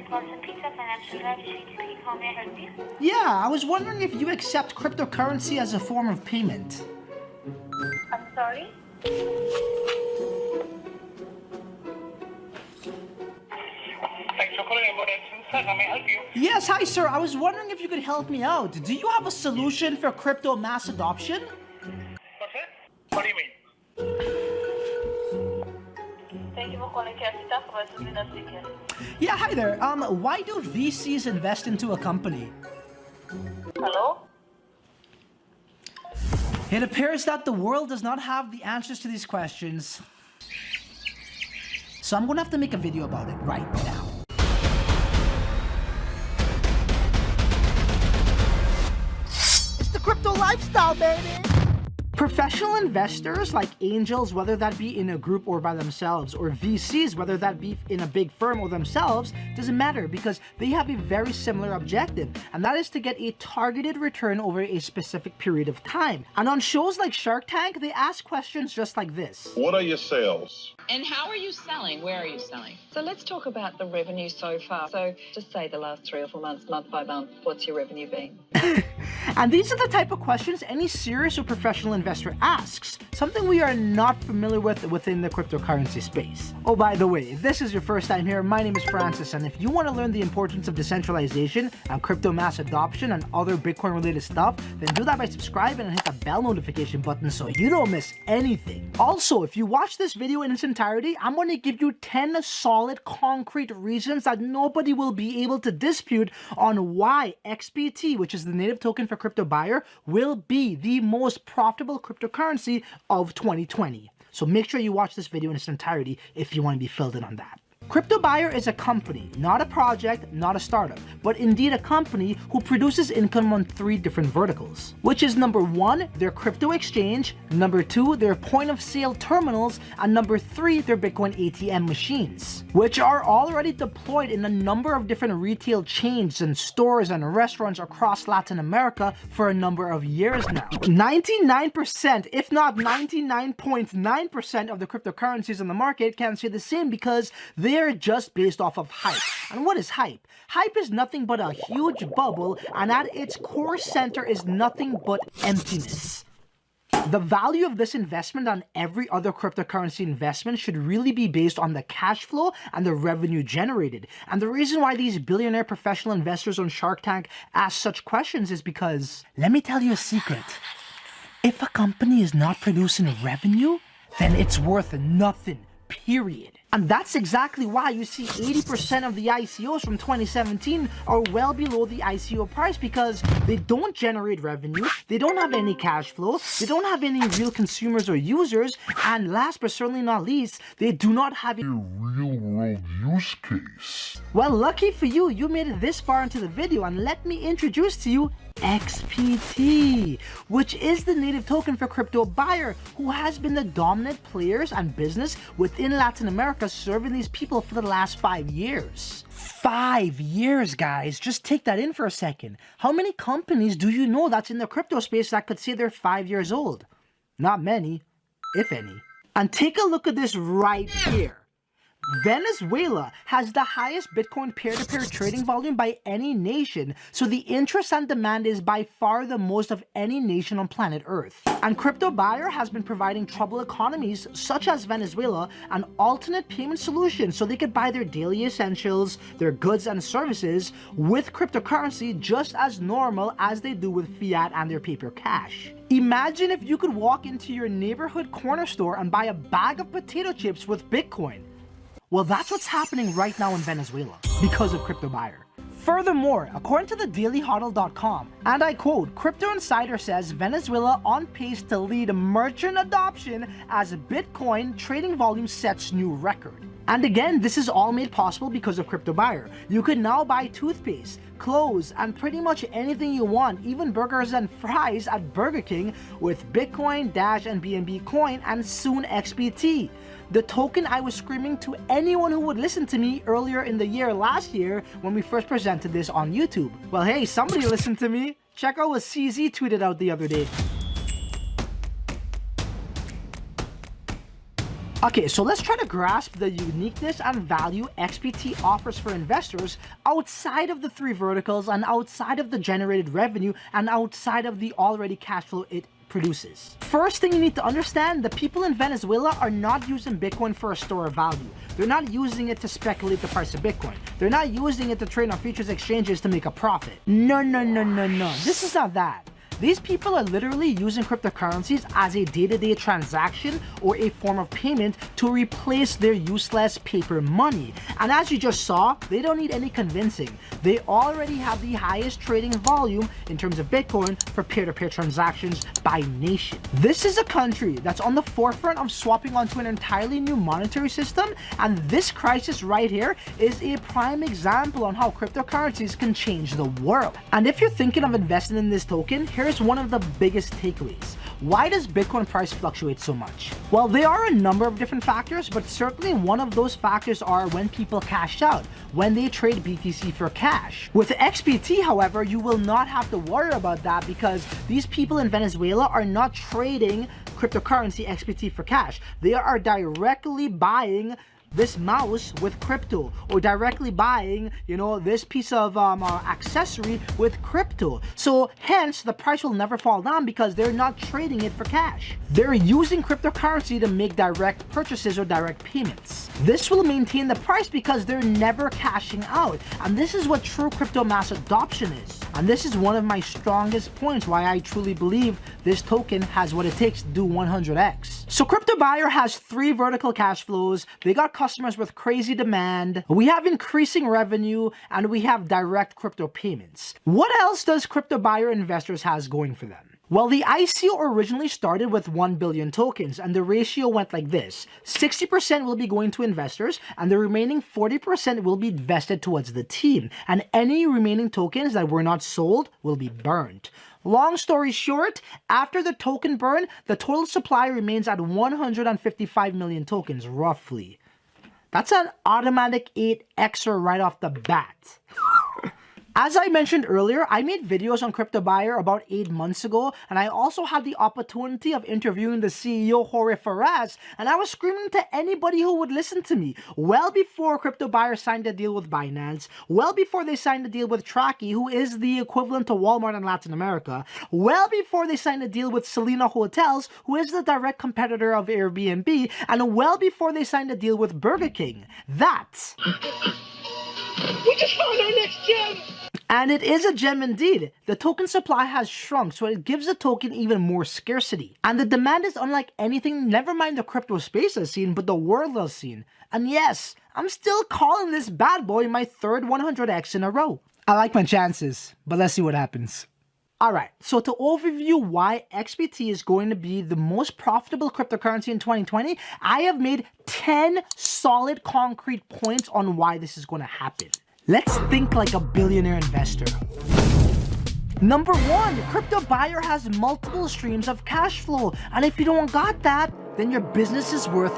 Person Pizza Financial Drive speaking. How may I help you? Yeah, I was wondering if you accept cryptocurrency as a form of payment. I'm sorry? Thanks for calling about Sir, how may I help you? Yes, hi sir. I was wondering if you could help me out. Do you have a solution for crypto mass adoption? What's that? What do you mean? Thank you for calling Capita versus Winner Speaker. Yeah, hi there. Why do VCs invest into a company? Hello? It appears that the world does not have the answers to these questions. So I'm gonna have to make a video about it right now. It's the crypto lifestyle, baby! Professional investors like angels, whether that be in a group or by themselves, or VCs, whether that be in a big firm or themselves, doesn't matter because they have a very similar objective, and that is to get a targeted return over a specific period of time. And on shows like Shark Tank, they ask questions just like this. What are your sales? And how are you selling? Where are you selling? So let's talk about the revenue so far. So just say the last 3 or 4 months, month by month, what's your revenue been? And these are the type of questions any serious or professional investor asks, something we are not familiar with within the cryptocurrency space. Oh, by the way, if this is your first time here, my name is Francis, and if you want to learn the importance of decentralization and crypto mass adoption and other Bitcoin related stuff, then do that by subscribing and hit the bell notification button so you don't miss anything. Also, if you watch this video in its entirety, I'm going to give you 10 solid concrete reasons that nobody will be able to dispute on why XBT, which is the native token for crypto buyer, will be the most profitable cryptocurrency of 2020. So make sure you watch this video in its entirety if you want to be filled in on that. Crypto Buyer is a company, not a project, not a startup, but indeed a company who produces income on 3 different verticals, which is number 1, their crypto exchange, number 2, their point of sale terminals, and number 3, their Bitcoin ATM machines, which are already deployed in a number of different retail chains and stores and restaurants across Latin America for a number of years now. 99%, if not 99.9% of the cryptocurrencies in the market can say the same because they're just based off of hype. And what is hype? Hype is nothing but a huge bubble, and at its core center is nothing but emptiness. The value of this investment and every other cryptocurrency investment should really be based on the cash flow and the revenue generated. And the reason why these billionaire professional investors on Shark Tank ask such questions is because, let me tell you a secret. If a company is not producing revenue, then it's worth nothing, period. And that's exactly why you see 80% of the ICOs from 2017 are well below the ICO price, because they don't generate revenue, they don't have any cash flow, they don't have any real consumers or users, and last but certainly not least, they do not have a Real-world use case. Well, lucky for you, you made it this far into the video, and let me introduce to you XPT, which is the native token for crypto buyer, who has been the dominant players and business within Latin America, serving these people for the last 5 years. 5 years, guys. Just take that in for a second. How many companies do you know that's in the crypto space that could say they're 5 years old? Not many, if any. And take a look at this right here. Venezuela has the highest Bitcoin peer-to-peer trading volume by any nation, so the interest and demand is by far the most of any nation on planet Earth. And Crypto Buyer has been providing troubled economies such as Venezuela an alternate payment solution so they could buy their daily essentials, their goods and services with cryptocurrency just as normal as they do with fiat and their paper cash. Imagine if you could walk into your neighborhood corner store and buy a bag of potato chips with Bitcoin. Well, that's what's happening right now in Venezuela because of Crypto Buyer. Furthermore, according to the dailyhodl.com, and I quote, Crypto Insider says Venezuela on pace to lead merchant adoption as Bitcoin trading volume sets new record. And again, this is all made possible because of Crypto Buyer. You can now buy toothpaste, clothes, and pretty much anything you want, even burgers and fries at Burger King with Bitcoin, Dash, and BNB coin, and soon XBT. The token I was screaming to anyone who would listen to me earlier in the year last year when we first presented this on YouTube. Well, hey, somebody listened to me. Check out what CZ tweeted out the other day. Okay, so let's try to grasp the uniqueness and value XBT offers for investors outside of the three verticals and outside of the generated revenue and outside of the already cash flow it produces. First thing you need to understand, the people in Venezuela are not using Bitcoin for a store of value. They're not using it to speculate the price of Bitcoin. They're not using it to trade on futures exchanges to make a profit. No. This is not that. These people are literally using cryptocurrencies as a day-to-day transaction or a form of payment to replace their useless paper money. And as you just saw, they don't need any convincing. They already have the highest trading volume in terms of Bitcoin for peer-to-peer transactions by nation. This is a country that's on the forefront of swapping onto an entirely new monetary system, and this crisis right here is a prime example on how cryptocurrencies can change the world. And if you're thinking of investing in this token, here's one of the biggest takeaways. Why does Bitcoin price fluctuate so much? Well, there are a number of different factors, but certainly one of those factors are when people cash out, when they trade BTC for cash. With XBT, however, you will not have to worry about that because these people in Venezuela are not trading cryptocurrency XBT for cash. They are directly buying this mouse with crypto, or directly buying, this piece of accessory with crypto. So hence the price will never fall down because they're not trading it for cash. They're using cryptocurrency to make direct purchases or direct payments. This will maintain the price because they're never cashing out. And this is what true crypto mass adoption is. And this is one of my strongest points why I truly believe this token has what it takes to do 100x. So Crypto Buyer has 3 vertical cash flows. They got customers with crazy demand. We have increasing revenue, and we have direct crypto payments. What else does Crypto Buyer investors has going for them? Well, the ICO originally started with 1 billion tokens, and the ratio went like this. 60% will be going to investors, and the remaining 40% will be vested towards the team, and any remaining tokens that were not sold will be burned. Long story short, after the token burn, the total supply remains at 155 million tokens, roughly. That's an automatic 8xer right off the bat. As I mentioned earlier, I made videos on Crypto Buyer about 8 months ago, and I also had the opportunity of interviewing the CEO Jorge Ferraz, and I was screaming to anybody who would listen to me. Well before Crypto Buyer signed a deal with Binance, well before they signed a deal with Traki, who is the equivalent to Walmart in Latin America, well before they signed a deal with Selena Hotels, who is the direct competitor of Airbnb, and well before they signed a deal with Burger King. We just found our next gem! And it is a gem indeed. The token supply has shrunk, so it gives the token even more scarcity. And the demand is unlike anything, never mind the crypto space has seen, but the world has seen. And yes, I'm still calling this bad boy my third 100x in a row. I like my chances, but let's see what happens. Alright, so to overview why XBT is going to be the most profitable cryptocurrency in 2020, I have made 10 solid concrete points on why this is going to happen. Let's think like a billionaire investor. Number 1, Crypto Buyer has multiple streams of cash flow, and if you don't got that, then your business is worth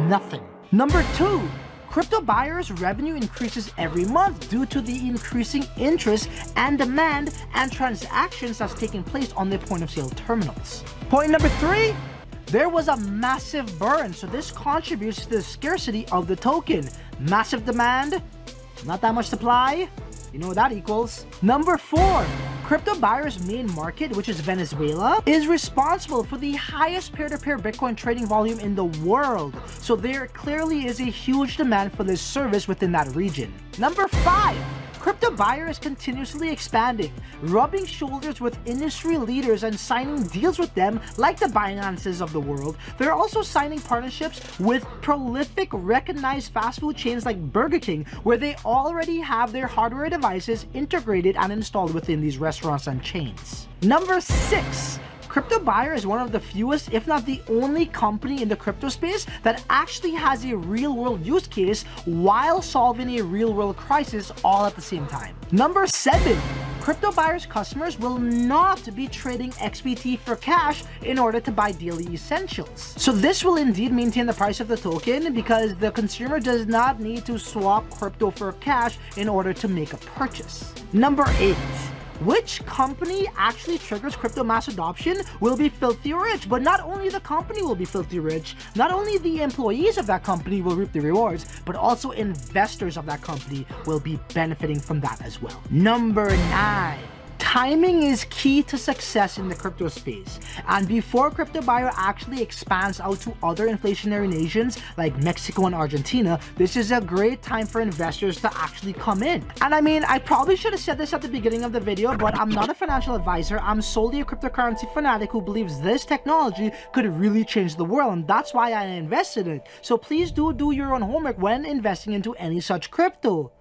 nothing. Number 2, Crypto Buyer's revenue increases every month due to the increasing interest and demand and transactions that's taking place on their point of sale terminals. Point number 3, there was a massive burn, so this contributes to the scarcity of the token. Massive demand, not that much supply, you know what that equals. Number 4, Crypto Buyer's main market, which is Venezuela, is responsible for the highest peer-to-peer Bitcoin trading volume in the world. So there clearly is a huge demand for this service within that region. Number 5, Crypto Buyer is continuously expanding, rubbing shoulders with industry leaders and signing deals with them like the Binances of the world. They're also signing partnerships with prolific, recognized fast food chains like Burger King, where they already have their hardware devices integrated and installed within these restaurants and chains. Number 6, Crypto Buyer is one of the fewest, if not the only company in the crypto space that actually has a real-world use case while solving a real-world crisis all at the same time. Number 7, Crypto Buyer's customers will not be trading XBT for cash in order to buy daily essentials. So this will indeed maintain the price of the token because the consumer does not need to swap crypto for cash in order to make a purchase. Number 8, which company actually triggers crypto mass adoption will be filthy rich. But not only the company will be filthy rich, not only the employees of that company will reap the rewards, but also investors of that company will be benefiting from that as well. Number 9. Timing is key to success in the crypto space, and before crypto buyer actually expands out to other inflationary nations like Mexico and Argentina, this is a great time for investors to actually come in. And I mean, I probably should have said this at the beginning of the video, but I'm not a financial advisor. I'm solely a cryptocurrency fanatic who believes this technology could really change the world, and that's why I invested in it. So please do your own homework when investing into any such crypto.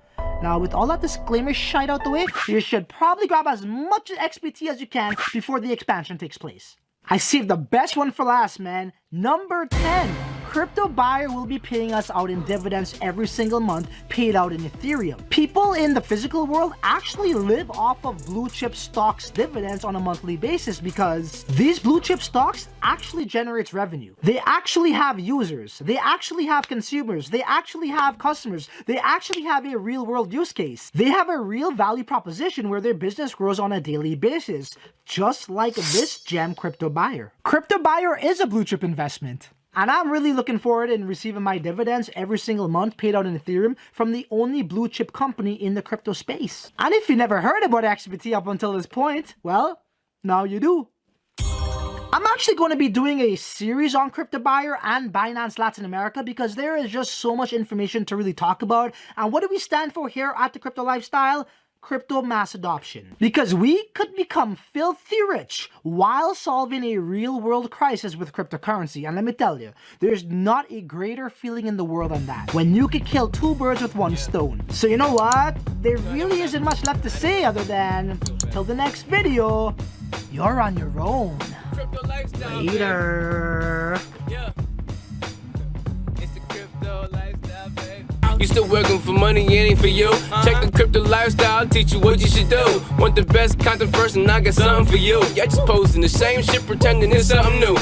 Now, with all that disclaimer shite out the way, you should probably grab as much XBT as you can before the expansion takes place. I saved the best one for last, man. Number 10. Crypto buyer will be paying us out in dividends every single month, paid out in Ethereum. People in the physical world actually live off of blue chip stocks dividends on a monthly basis because these blue chip stocks actually generates revenue. They actually have users. They actually have consumers. They actually have customers. They actually have a real world use case. They have a real value proposition where their business grows on a daily basis, just like this gem crypto buyer. Crypto buyer is a blue chip investment. And I'm really looking forward in receiving my dividends every single month paid out in Ethereum from the only blue chip company in the crypto space. And if you never heard about XBT up until this point, well, now you do. I'm actually going to be doing a series on crypto buyer and Binance Latin America because there is just so much information to really talk about. And what do we stand for here at the Crypto Lifestyle? Crypto mass adoption. Because we could become filthy rich while solving a real world crisis with cryptocurrency. And let me tell you, there's not a greater feeling in the world than that. When you could kill 2 birds with 1 stone. So you know what? There really isn't much left to say other than, till the next video, you're on your own. Later. You still working for money, it ain't for you. Check the crypto lifestyle, teach you what you should do. Want the best content first and I got something for you. Yeah, just posting the same shit, pretending it's something new.